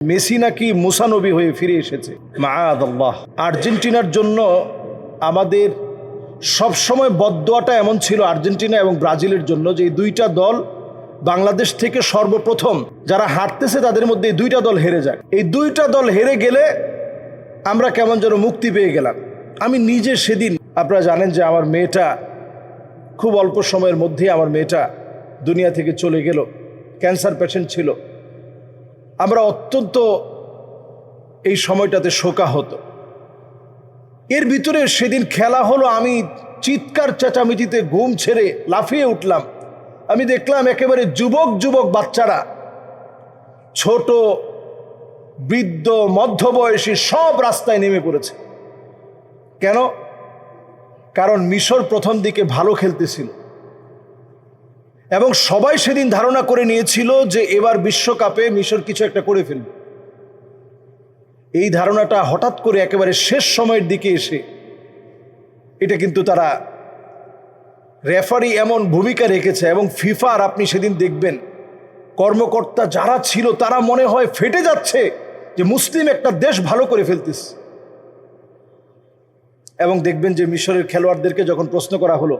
Messi নাকি মুসা নবী হয়ে ফিরে এসেছে। মাআযাল্লাহ। আর্জেন্টিনার জন্য আমাদের সবসময় বদদোয়াটা এমন ছিল আর্জেন্টিনা এবং ব্রাজিলের জন্য, যে এই দুইটা দল বাংলাদেশ থেকে সর্বপ্রথম যারা হারতেছে তাদের মধ্যে এই দুইটা দল হেরে যায়। এই দুইটা দল হেরে গেলে আমরা কেমন যেন মুক্তি পেয়ে গেলাম। আমি নিজে সেদিন, আপনারা জানেন যে আমার মেয়েটা খুব অল্প সময়ের মধ্যেই আমার মেয়েটা দুনিয়া থেকে চলে গেল, ক্যান্সার পেশেন্ট ছিল। আমরা অত্যন্ত এই সময়টাতে শোকাহত। এর ভিতরে সেদিন খেলা হলো, আমি চিৎকার চেঁচামেচিতে ঘুম ছেড়ে লাফিয়ে উঠলাম। আমি দেখলাম একেবারে যুবক যুবক বাচ্চারা, ছোট বৃদ্ধ মধ্যবয়সী সব রাস্তায় নেমে পড়েছে। কেন? কারণ মিশর প্রথম দিকে ভালো খেলতেছিল এবং সবাই সেদিন ধারণা করে নিয়েছিল যে এবার বিশ্বকাপে মিশর কিছু একটা করে ফেলবে। এই ধারণাটা হঠাৎ করে একেবারে শেষ সময়ের দিকে এসে, এটা কিন্তু তারা রেফারি এমন ভূমিকা রেখেছে এবং ফিফার আপনি সেদিন দেখবেন কর্মকর্তা যারা ছিল তারা মনে হয় ফেটে যাচ্ছে যে মুসলিম একটা দেশ ভালো করে ফেলতেছে। এবং দেখবেন যে মিশরের খেলোয়াড়দেরকে যখন প্রশ্ন করা হলো,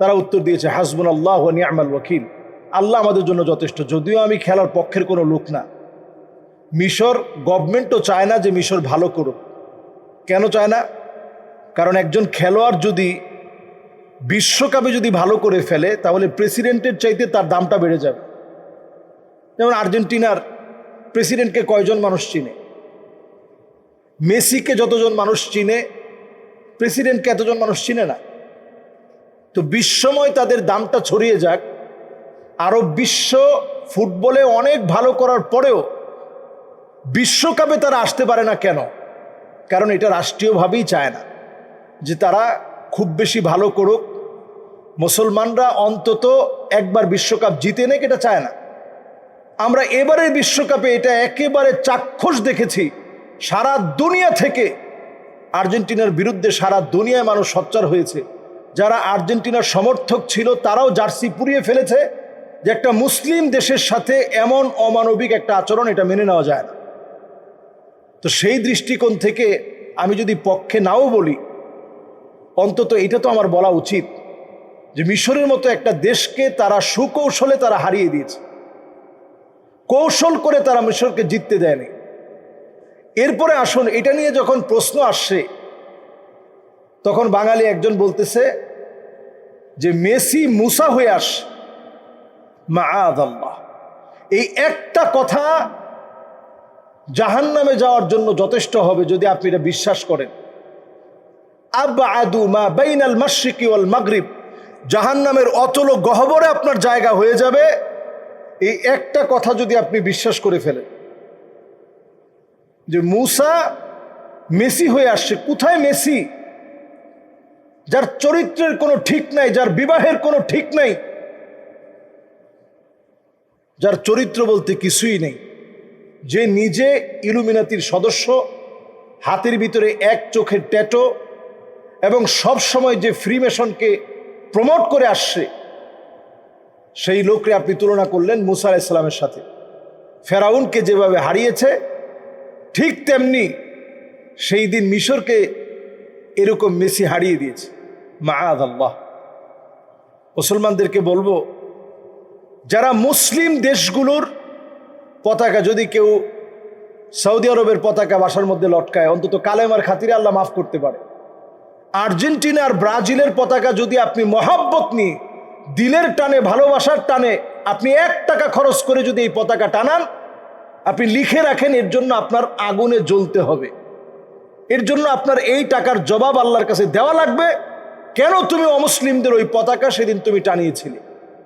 তারা উত্তর দিয়েছে হাসবুনাল্লাহু ওয়া নি'মাল ওয়াকিল, আল্লাহ আমাদের জন্য যথেষ্ট। যদিও আমি খেলার পক্ষের কোনো লোক না, মিশর গভর্নমেন্টও চায় না যে মিশর ভালো করুক। কেন চায় না? কারণ একজন খেলোয়াড় যদি বিশ্বকাপে যদি ভালো করে ফেলে তাহলে প্রেসিডেন্টের চাইতে তার দামটা বেড়ে যাবে। যেমন আর্জেন্টিনার প্রেসিডেন্টকে কয়জন মানুষ চিনে? মেসিকে যতজন মানুষ চিনে, প্রেসিডেন্টকে এতজন মানুষ চিনে না। তো বিশ্বময় তাদের দামটা ছড়িয়ে যাক। আরব বিশ্ব ফুটবলে অনেক ভালো করার পরেও বিশ্বকাপে তারা আসতে পারে না। কেন? কারণ এটা রাষ্ট্রীয়ভাবেই চায় না যে তারা খুব বেশি ভালো করুক, মুসলমানরা অন্তত একবার বিশ্বকাপ জিতে নেক, এটা চায় না। আমরা এবারের বিশ্বকাপে এটা একেবারে চাক্ষুষ দেখেছি। সারা দুনিয়া থেকে আর্জেন্টিনার বিরুদ্ধে সারা দুনিয়ায় মানুষ সোচ্চার হয়েছে। যারা আর্জেন্টিনার সমর্থক ছিল তারাও জার্সি পুড়িয়ে ফেলেছে যে একটা মুসলিম দেশের সাথে এমন অমানবিক একটা আচরণ, এটা মেনে নেওয়া যায় না। তো সেই দৃষ্টিকোণ থেকে আমি যদি পক্ষে নাও বলি, অন্তত এটা তো আমার বলা উচিত যে মিশরের মতো একটা দেশকে তারা সুকৌশলে তারা হারিয়ে দিয়েছে। কৌশল করে তারা মিশরকে জিততে দেয়নি। এরপরে আসুন, এটা নিয়ে যখন প্রশ্ন আসছে তখন বাঙালি একজন বলতেছে যে মেসি মুসা হয়ে আস। মাআযাল্লাহ। এই একটা কথা জাহান্নামে যাওয়ার জন্য যথেষ্ট হবে যদি আপনি এটা বিশ্বাস করেন। আবআদু মা বাইনাল মাশরিকি ওয়াল মাগরিব, জাহান্নামের অতল গহ্বরে আপনার জায়গা হয়ে যাবে এই একটা কথা যদি আপনি বিশ্বাস করে ফেলেন যে মুসা মেসি হয়ে আসছে। কোথায় মেসি? যার চরিত্রের কোনো ঠিক নাই, যার বিবাহের কোনো ঠিক নাই, যার চরিত্র বলতে কিছুই নেই, যে নিজে ইলুমিনাতির সদস্য, হাতের ভিতরে এক চোখের ট্যাটো এবং সব সময় যে ফ্রিমেশনকে প্রমোট করে আসছে, সেই লোককে আপনি তুলনা করলেন মুসা আলাইহিস সালামের সাথে। ফেরাউনকে যেভাবে হারিয়েছে ঠিক তেমনি সেই দিন মিশরকে এরকম মেসি হারিয়ে দিয়েছে। মাআযাল্লাহ। মুসলমানদেরকে বলবো, যারা মুসলিম দেশগুলোর পতাকা, যদি কেউ সৌদি আরবের পতাকা বাসার মধ্যে লটকায়, অন্তত কালেমার খাতিরে আল্লাহ মাফ করতে পারে। আর্জেন্টিনা আর ব্রাজিলের পতাকা যদি আপনি মহাব্বত নিয়ে, দিলের টানে, ভালোবাসার টানে আপনি 1 টাকা খরচ করে যদি এই পতাকা টানান, আপনি লিখে রাখেন এর জন্য আপনার আগুনে জ্বলতে হবে, এর জন্য আপনার এই টাকার জবাব আল্লাহর কাছে দেওয়া লাগবে। কেন তুমি অমুসলিমদের ওই পতাকা সেদিন তুমি টানিয়েছিলে?